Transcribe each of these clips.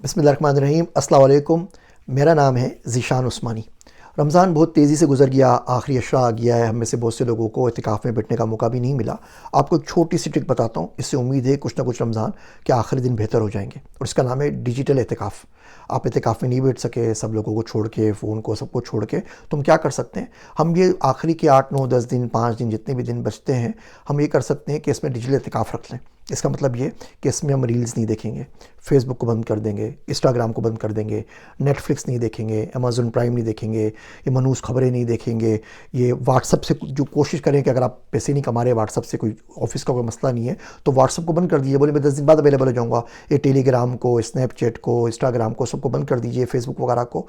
بسم اللہ الرحمن الرحیم۔ السلام علیکم، میرا نام ہے ذیشان عثمانی۔ رمضان بہت تیزی سے گزر گیا، آخری عشرہ آ گیا ہے۔ ہم میں سے بہت سے لوگوں کو اعتکاف میں بیٹھنے کا موقع بھی نہیں ملا۔ آپ کو ایک چھوٹی سی ٹرک بتاتا ہوں، اس سے امید ہے کچھ نہ کچھ رمضان کے آخری دن بہتر ہو جائیں گے، اور اس کا نام ہے ڈیجیٹل اعتکاف۔ آپ اعتکاف میں نہیں بیٹھ سکے، سب لوگوں کو چھوڑ کے، فون کو، سب کو چھوڑ کے، تو ہم کیا کر سکتے ہیں؟ ہم یہ آخری کے 8 9 10 دن، 5 دن، جتنے بھی دن بچتے ہیں، ہم یہ کر سکتے ہیں کہ اس میں ڈیجیٹل اعتکاف رکھ لیں۔ اس کا مطلب یہ کہ اس میں ہم ریلز نہیں دیکھیں گے، فیس بک کو بند کر دیں گے، انسٹاگرام کو بند کر دیں گے، نیٹ فلکس نہیں دیکھیں گے، امازون پرائم نہیں دیکھیں گے، یہ منوس خبریں نہیں دیکھیں گے، یہ واٹس ایپ سے جو کوشش کریں کہ اگر آپ پیسے نہیں کما رہے واٹس ایپ سے، کوئی آفس کا کوئی مسئلہ نہیں ہے تو واٹس ایپ کو بند کر دیجیے، بولے میں 10 دن بعد اویلیبل ہو جاؤں گا۔ یہ ٹیلی گرام کو، اسنیپ چیٹ کو، انسٹاگرام کو، سب کو بند کر دیجیے، فیس بک وغیرہ کو،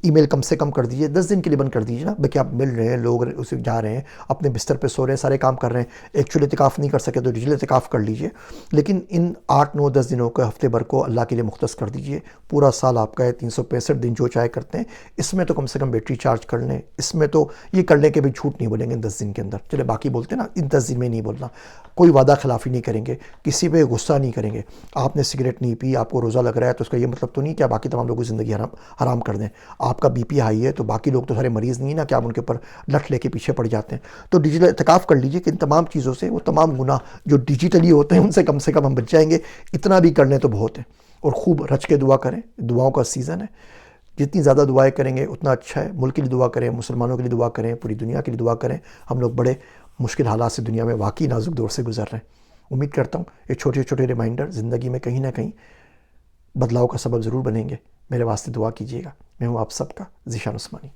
ای میل کم سے کم کر دیجیے، 10 دن کے لیے بند کر دیجیے نا۔ باقی آپ مل رہے ہیں، لوگ اسے جا رہے ہیں، اپنے بستر پہ سو رہے ہیں، سارے کام کر رہے ہیں، ایکچولی اعتکاف نہیں کر سکے تو ڈیجیٹل اعتکاف کر لیجیے، لیکن ان 8 9 10 دنوں کے ہفتے بھر کو اللہ کے لیے مختص کر دیجیے۔ پورا سال آپ کا ہے، 365 دن جو چاہے کرتے ہیں، اس میں تو کم سے کم بیٹری چارج کر لیں، اس میں تو یہ کر لیں کہ بھئی جھوٹ نہیں بولیں گے 10 دن کے اندر، چلے باقی بولتے ہیں نا، ان 10 دن میں نہیں بولنا، کوئی وعدہ خلافی نہیں کریں گے، کسی پہ غصہ نہیں کریں گے۔ آپ نے سگریٹ نہیں پی، آپ کو روزہ لگ رہا ہے، تو اس کا یہ مطلب تو نہیں کہ آپ باقی تمام لوگوں کی زندگی حرام کر دیں۔ آپ کا بی پی ہائی ہے تو باقی لوگ تو سارے مریض نہیں نا کہ آپ ان کے اوپر لٹ لے کے پیچھے پڑ جاتے ہیں۔ تو ڈیجیٹل اعتکاف کر لیجئے کہ ان تمام چیزوں سے، وہ تمام گناہ جو ڈیجیٹلی ہوتے ہیں ان سے کم ہم بچ جائیں گے۔ اتنا بھی کر لیں تو بہت ہے، اور خوب رچ کے دعا کریں، دعاؤں کا سیزن ہے، جتنی زیادہ دعائیں کریں گے اتنا اچھا ہے۔ ملک کے لیے دعا کریں، مسلمانوں کے لیے دعا کریں، پوری دنیا کے لیے دعا کریں۔ ہم لوگ بڑے مشکل حالات سے دنیا میں واقعی نازک دور سے گزر رہے ہیں۔ امید کرتا ہوں یہ چھوٹے چھوٹے ریمائنڈر زندگی میں کہیں نہ کہیں بدلاؤ کا سبب ضرور بنیں گے۔ میرے واسطے دعا کیجیے گا۔ میں ہوں آپ سب کا ذیشان عثمانی۔